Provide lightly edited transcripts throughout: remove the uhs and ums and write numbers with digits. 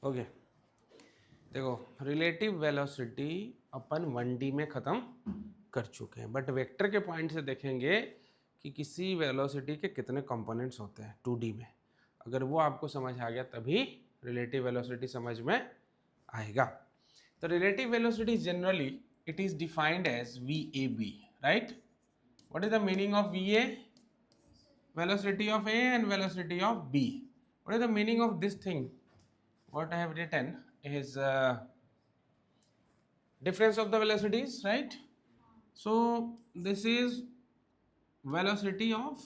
Okay, देखो relative velocity अपन 1D में ख़त्म कर चुके हैं, बट वेक्टर के पॉइंट से देखेंगे कि किसी वेलोसिटी के कितने कंपोनेंट्स होते हैं 2D में। अगर वो आपको समझ आ गया तभी रिलेटिव वेलोसिटी समझ में आएगा। तो relative velocity generally it is defined as VAB, right? What is the meaning of VA? Velocity of A and velocity of B. What is the meaning of this thing? What I have written is difference of the velocities, right? So this is velocity of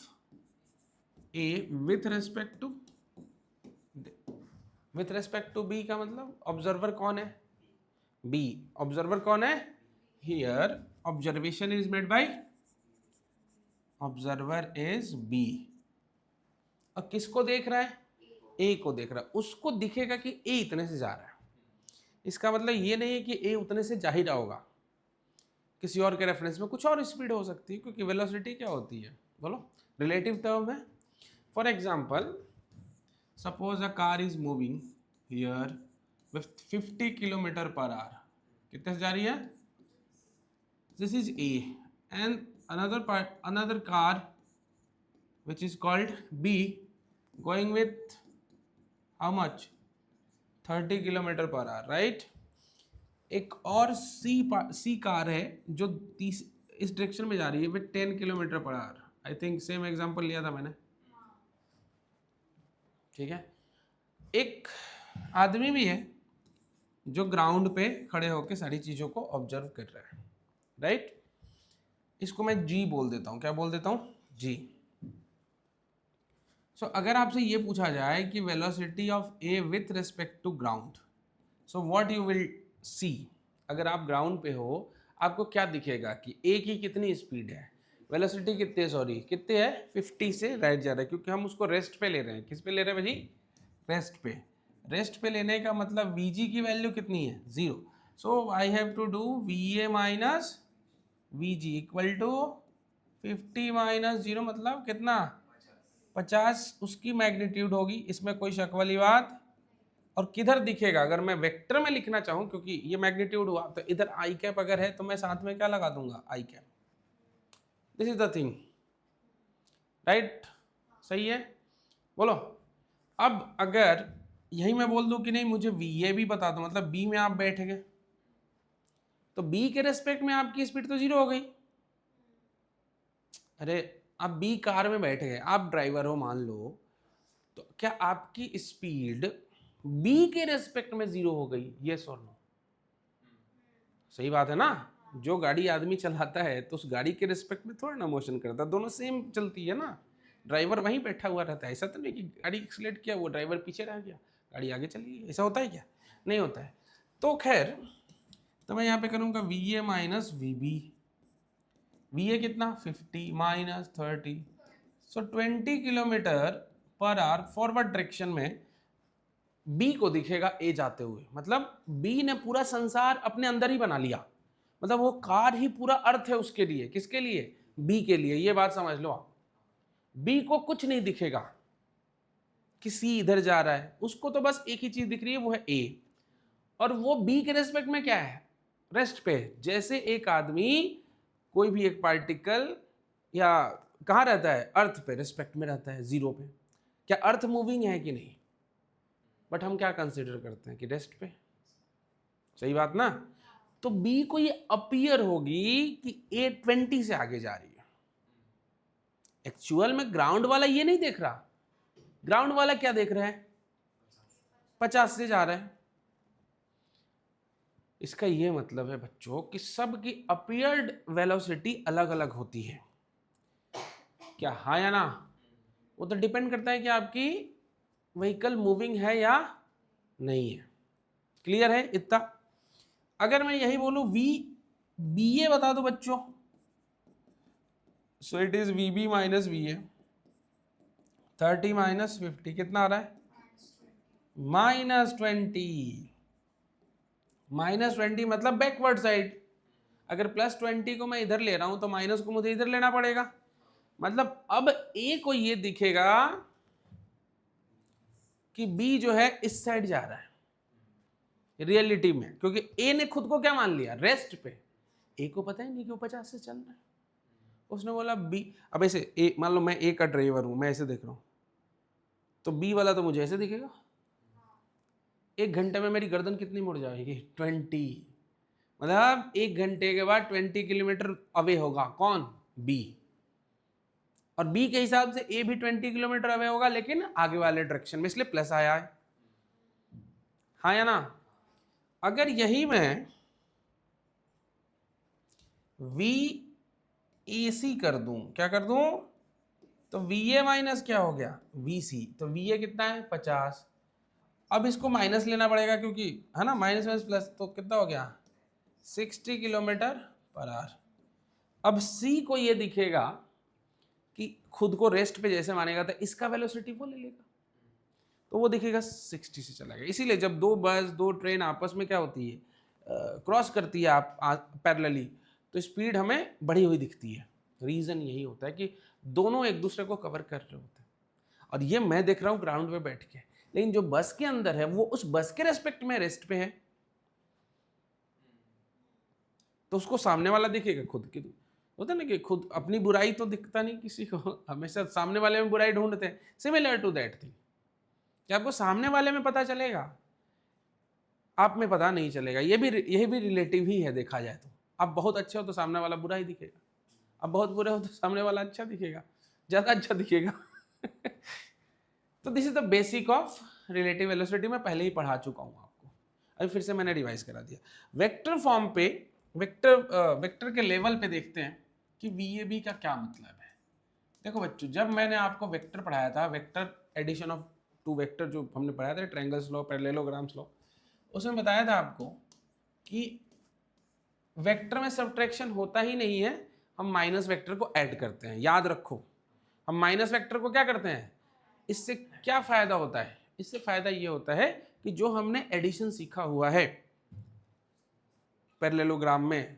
A with respect to B का मतलब observer कौन है? B. Observer कौन है? Here observation is made by observer is B. और किसको देख रहा है? A को देख रहा है। उसको दिखेगा कि A इतने से जा रहा है। इसका मतलब ये नहीं है कि A उतने से जा ही रहा होगा, किसी और के रेफरेंस में कुछ और स्पीड हो सकती है, क्योंकि वेलोसिटी क्या होती है बोलो? रिलेटिव टर्म है। For example suppose a car is moving here with 50 kilometre per hour. कितने से जा रही है? This is A and another car which is called B going with how much? 30 kilometre per hour, right? एक और सी car है जो इस डायरेक्शन में जा रही है with 10 kilometre per hour. I think same example लिया था मैंने, ठीक है? एक आदमी भी है जो ग्राउंड पे खड़े होकर सारी चीजों को ऑब्जर्व कर रहा है, राइट? इसको मैं G बोल देता हूं। क्या बोल देता हूं? G। सो अगर आपसे ये पूछा जाए कि velocity of A with respect to ground, so what you will see? अगर आप ग्राउंड पे हो आपको क्या दिखेगा कि A की कितनी स्पीड है? वेलोसिटी कितनी है? सॉरी कितने है? 50 से राइट जा रहा है, क्योंकि हम उसको रेस्ट पे ले रहे हैं। किस पे ले रहे हैं भाजी? रेस्ट पे। रेस्ट पे लेने का मतलब VG की वैल्यू कितनी है? 0। So I have to do VA minus VG equal to 50 minus 0 मतलब कितना? 50 उसकी मैग्नीट्यूड होगी, इसमें कोई शक वाली बात। और किधर दिखेगा? अगर मैं वेक्टर में लिखना चाहूं, क्योंकि ये मैग्नीट्यूड हुआ, तो इधर आई कैप अगर है तो मैं साथ में क्या लगा दूंगा? I cap. This is the thing, right? सही है, बोलो। अब अगर यही मैं बोल दूं कि नहीं मुझे VA भी बता दो, मतलब B में आप बैठ गए, तो B के रेस्पेक्ट में आपकी स्पीड तो 0 हो गई। अरे आप B कार में बैठ गए, आप ड्राइवर हो मान लो, तो क्या आपकी स्पीड B के रेस्पेक्ट में 0 हो गई? यस और नो? सही बात है ना? जो गाड़ी आदमी चलाता है तो उस गाड़ी के रिस्पेक्ट में थोड़ा ना मोशन करता, दोनों सेम चलती है ना। ड्राइवर वहीं बैठा हुआ रहता है, ऐसा तो नहीं कि गाड़ी एक्सीलेट किया वो ड्राइवर पीछे रह गया, गाड़ी आगे चली गई। ऐसा होता है क्या? नहीं होता है। तो खैर, तो मैं यहाँ पे करूँगा VA माइनस VB। VA कितना? 50 माइनस 30, सो 20 kilometre per hour forward direction में B को दिखेगा A जाते हुए। मतलब B ने पूरा संसार अपने अंदर ही बना लिया, मतलब वो कार ही पूरा अर्थ है उसके लिए। किसके लिए? B के लिए। ये बात समझ लो आप। B को कुछ नहीं दिखेगा कि C इधर जा रहा है, उसको तो बस एक ही चीज दिख रही है, वो है A। और वो B के रेस्पेक्ट में क्या है? रेस्ट पे। जैसे एक आदमी कोई भी एक पार्टिकल या कहाँ रहता है? अर्थ पे रेस्पेक्ट में रहता है, 0 पे। क्या अर्थ मूविंग है कि नहीं? बट हम क्या कंसिडर करते हैं कि रेस्ट पे। सही बात ना? तो B को ये अपीयर होगी कि A 20 से आगे जा रही है। एक्चुअल में ग्राउंड वाला ये नहीं देख रहा, ग्राउंड वाला क्या देख रहा है? 50 से जा रहा है। इसका ये मतलब है बच्चों कि सबकी अपीयर्ड वेलोसिटी अलग अलग होती है। क्या हाँ या ना? वो तो डिपेंड करता है कि आपकी व्हीकल मूविंग है या नहीं है। क्लियर है इतना? अगर मैं यही बोलूं BA बता दो बच्चों, so it is VB minus VA। 30 minus 50 कितना आ रहा है? -20। -20 मतलब बैकवर्ड साइड। अगर +20 को मैं इधर ले रहा हूं तो माइनस को मुझे इधर लेना पड़ेगा। मतलब अब A को ये दिखेगा कि B जो है इस साइड जा रहा है, रियलिटी में, क्योंकि ए ने खुद को क्या मान लिया, रेस्ट पे। ए को पता ही नहीं कि वो 50 से चल रहा है, उसने बोला बी। अब ऐसे ए, मान लो मैं ए का ड्राइवर हूं, मैं ऐसे देख रहा हूं, तो बी वाला तो मुझे ऐसे दिखेगा। 1 घंटे में मेरी गर्दन कितनी मुड़ जाएगी, 20। मतलब 1 घंटे के बाद 20 किलोमीटर अवे होगा कौन, बी। और बी के हिसाब से ए भी 20 किलोमीटर अवे होगा, लेकिन आगे वाले डायरेक्शन में, इसलिए प्लस आया है, हाँ या ना। अगर यही मैं वी ए सी कर दूं, क्या कर दूं, तो वी ए माइनस क्या हो गया, वी सी। तो वी ए कितना है, 50। अब इसको माइनस लेना पड़ेगा, क्योंकि है ना, माइनस माइनस प्लस, तो कितना हो गया, 60 किलोमीटर पर आवर। अब सी को ये दिखेगा कि खुद को रेस्ट पे जैसे मानेगा, तो इसका वेलोसिटी वो ले लेगा, तो वो दिखेगा 60 से चला गया। इसीलिए जब दो बस, दो ट्रेन आपस में क्या होती है, क्रॉस करती है आप पैरेलली, तो स्पीड हमें बढ़ी हुई दिखती है। रीज़न यही होता है कि दोनों एक दूसरे को कवर कर रहे होते हैं। और ये मैं देख रहा हूँ ग्राउंड पे बैठ के, लेकिन जो बस के अंदर है वो उस बस के रेस्पेक्ट में रेस्ट पे है, तो उसको सामने वाला दिखेगा खुद की। होता है ना कि खुद अपनी बुराई तो दिखता नहीं किसी को, हमेशा सामने वाले में बुराई ढूंढते हैं। सिमिलर टू दैट थिंग, कि आपको सामने वाले में पता चलेगा, आप में पता नहीं चलेगा। यही भी रिलेटिव ही है देखा जाए तो। आप बहुत अच्छे हो तो सामने वाला बुरा ही दिखेगा, आप बहुत बुरे हो तो सामने वाला अच्छा दिखेगा, ज़्यादा अच्छा दिखेगा। तो this is the basic of relative velocity. मैं पहले ही पढ़ा चुका हूँ आपको, अभी फिर से मैंने रिवाइज करा दिया। वेक्टर फॉर्म पे, वेक्टर के लेवल पे देखते हैं कि वी ए बी का क्या मतलब है। देखो बच्चों, जब मैंने आपको वेक्टर पढ़ाया था, vector addition of two vector जो हमने पढ़ाया था, ट्रायंगल्स लॉ, पैरेललोग्राम्स लॉ, उसमें बताया था आपको कि वेक्टर में सब्ट्रैक्शन होता ही नहीं है, हम माइनस वेक्टर को ऐड करते हैं। याद रखो, हम माइनस वेक्टर को क्या करते हैं, इससे क्या फायदा होता है, इससे फायदा ये होता है कि जो हमने एडिशन सीखा हुआ है पैरेललोग्राम में,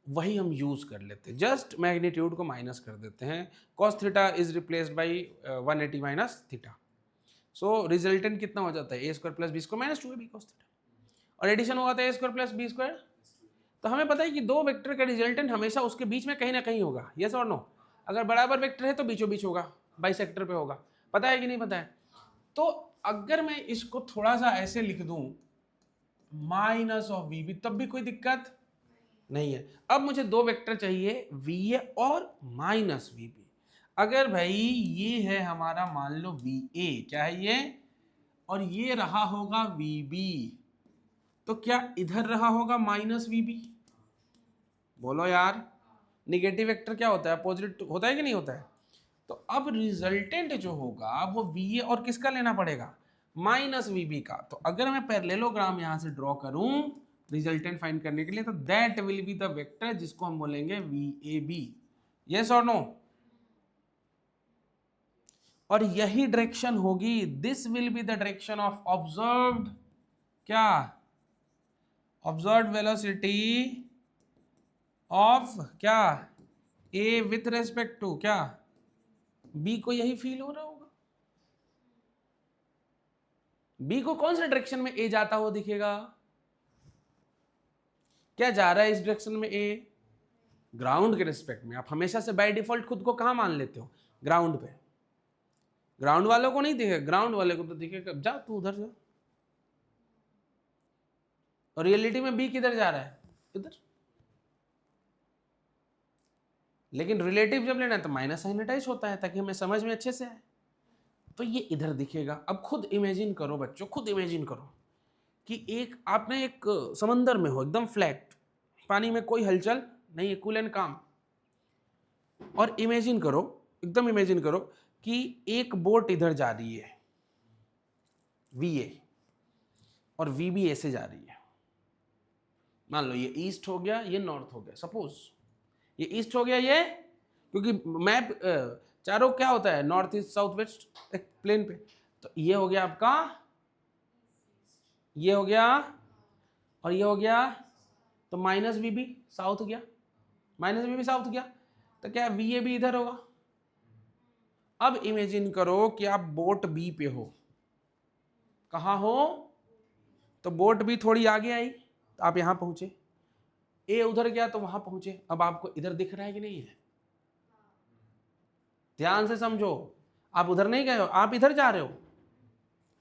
वही हम यूज कर लेते हैं। जस्ट मैग्नीट्यूड को माइनस कर देते हैं। cos theta is replaced by 180 minus theta. So resultant कितना हो जाता है, A square plus B square minus 2ab cos theta, और एडिशन हुआ था A square plus B square. तो हमें पता है कि दो वेक्टर का रिजल्टेंट हमेशा उसके बीच में कहीं ना कहीं होगा, यस और नो। अगर बराबर वेक्टर है तो बीचों बीच होगा, बाइसेक्टर पे होगा। पता है कि नहीं पता है। तो अगर मैं इसको थोड़ा सा ऐसे लिख दूं, माइनस ऑफ वी बी, तब भी कोई दिक्कत नहीं है। अब मुझे दो वेक्टर चाहिए, वी ए और माइनस वी बी। अगर भाई ये है हमारा, मान लो वी ए, क्या है ये, और ये रहा होगा वी बी, तो क्या इधर रहा होगा माइनस वी बी। बोलो यार, निगेटिव वेक्टर क्या होता है, अपोजिट होता है कि नहीं होता है। तो अब रिजल्टेंट जो होगा वो वी ए और किसका लेना पड़ेगा, माइनस वी बी का। तो अगर मैं पैरेललोग्राम यहां से ड्रॉ करूं रिजल्टेंट फाइंड करने के लिए, तो that will be the vector जिसको हम बोलेंगे वी ए बी। यस और नो। और यही डायरेक्शन होगी, this will be the direction of observed, क्या, ऑब्जर्व्ड वेलोसिटी ऑफ क्या, ए विथ रेस्पेक्ट टू क्या, बी को। यही फील हो रहा होगा, बी को कौन से डायरेक्शन में ए जाता हुआ दिखेगा, क्या जा रहा है इस डायरेक्शन में ए, ग्राउंड के रिस्पेक्ट में। आप हमेशा से बाय डिफॉल्ट खुद को कहां मान लेते हो, ग्राउंड पे। ग्राउंड वालों को नहीं दिखेगा, ग्राउंड वाले को तो दिखेगा, जा तू उधर जा। और रियलिटी में बी किधर जा रहा है, इधर। लेकिन रिलेटिव जब लेना है तो माइनस साइन अटैच होता है, ताकि हमें समझ में अच्छे से आए। तो ये इधर दिखेगा। अब खुद इमेजिन करो बच्चों, खुद इमेजिन करो कि एक आपने एक समंदर में हो, एकदम फ्लैट, पानी में कोई हलचल नहीं है, कूल एंड काम। और इमेजिन करो, एकदम इमेजिन करो कि एक बोट इधर जा रही है वी ए, और वी बी ऐसे जा रही है। मान लो ये ईस्ट हो गया, ये नॉर्थ हो गया। सपोज ये ईस्ट हो गया, ये, क्योंकि मैप चारों क्या होता है, नॉर्थ ईस्ट साउथ वेस्ट एक प्लेन पे। तो ये हो गया आपका, ये हो गया, और ये हो गया। तो माइनस वी बी साउथ गया, माइनस वी बी साउथ गया, तो क्या वी ए भी इधर होगा। अब इमेजिन करो कि आप बोट बी पे हो। कहाँ हो, तो बोट भी थोड़ी आगे आई तो आप यहाँ पहुंचे, ए उधर गया तो वहां पहुंचे। अब आपको इधर दिख रहा है कि नहीं है? ध्यान से समझो, आप उधर नहीं गए हो, आप इधर जा रहे हो,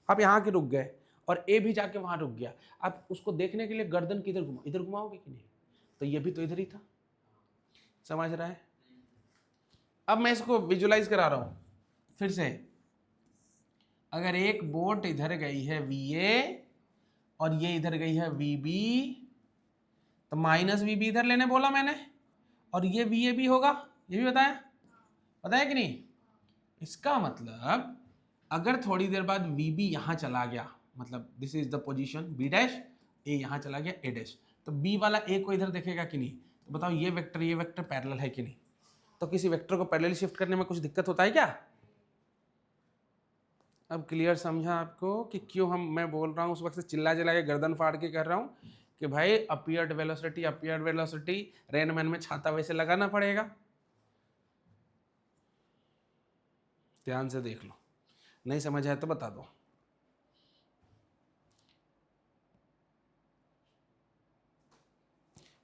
आप यहाँ के रुक गए और ए भी जाके वहां रुक गया। आप उसको देखने के लिए गर्दन किधर घुमा, इधर घुमाओगे कि नहीं? तो ये भी तो इधर ही था। समझ रहा है? अब मैं इसको विजुलाइज करा रहा हूं फिर से। अगर एक बोट इधर गई है VA और ये इधर गई है VB, तो माइनस VB इधर लेने बोला मैंने, और ये VA भी होगा, ये भी बताया कि नहीं? इसका मतलब अगर थोड़ी देर बाद VB यहां चला गया, मतलब this is the position B dash, A यहां चला गया A डैश, तो B वाला A को इधर देखेगा कि नहीं? तो बताओ ये वेक्टर पैरेलल है कि नहीं? तो किसी वेक्टर को पैरेलल शिफ्ट करने में कुछ दिक्कत होता है क्या? अब क्लियर समझा आपको कि क्यों मैं बोल रहा हूँ उस वक्त से चिल्ला चिल्ला के गर्दन फाड़ के कर रहा हूँ कि भाई अपीयर्ड वेलोसिटी रेनमैन में छाता वैसे लगाना पड़ेगा। ध्यान से देख लो, नहीं समझ आया तो बता दो।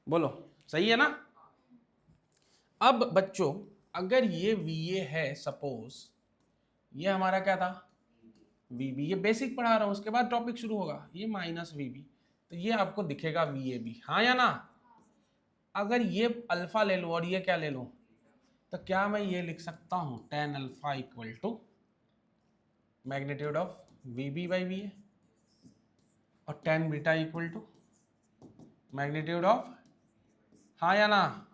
बोलो, सही है ना? अब बच्चों अगर ये VA है, सपोज ये हमारा क्या था VB, ये बेसिक पढ़ा रहा हूं, उसके बाद टॉपिक शुरू होगा, ये माइनस VB, तो ये आपको दिखेगा VAB, हाँ या ना? अगर ये अल्फा ले लो और ये क्या ले लो, तो क्या मैं ये लिख सकता हूं tan alpha equal to magnitude of VB by VA, और tan beta equal to magnitude of, हाँ या ना?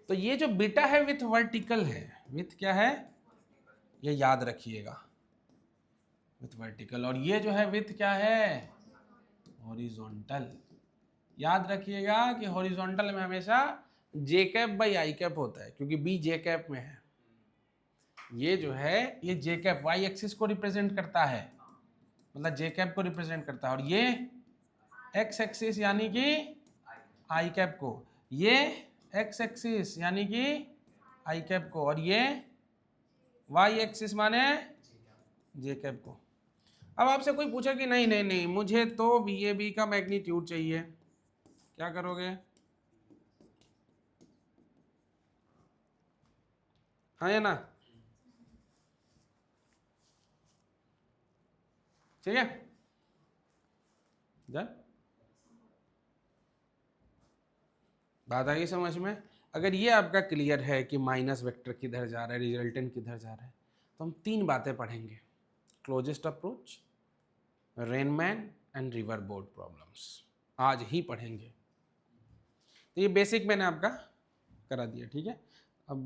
तो ये जो बीटा है विथ वर्टिकल है, विथ क्या है ये याद रखिएगा, विथ वर्टिकल, और ये जो है विथ क्या है हॉरिजॉन्टल। याद रखिएगा कि हॉरिजॉन्टल में हमेशा J cap by I cap होता है, क्योंकि B J कैप में है। ये जो है ये J कैप Y एक्सिस को रिप्रेजेंट करता है, मतलब J कैप को रिप्रेजेंट करता है, और ये X एक्सिस यानी कि I कैप को, ये X एक्सिस यानी कि I कैप को, और ये Y एक्सिस माने J कैप को। अब आपसे कोई पूछे कि नहीं नहीं नहीं मुझे तो VAB का मैग्नीट्यूड चाहिए, क्या करोगे? हाँ या ना? ठीक है, बात आ गई समझ में? अगर ये आपका क्लियर है कि माइनस वेक्टर किधर जा रहा है, रिजल्टेंट किधर जा रहा है, तो हम 3 बातें पढ़ेंगे, closest approach, Rain Man and river board problems, आज ही पढ़ेंगे। तो ये बेसिक मैंने आपका करा दिया, ठीक है? अब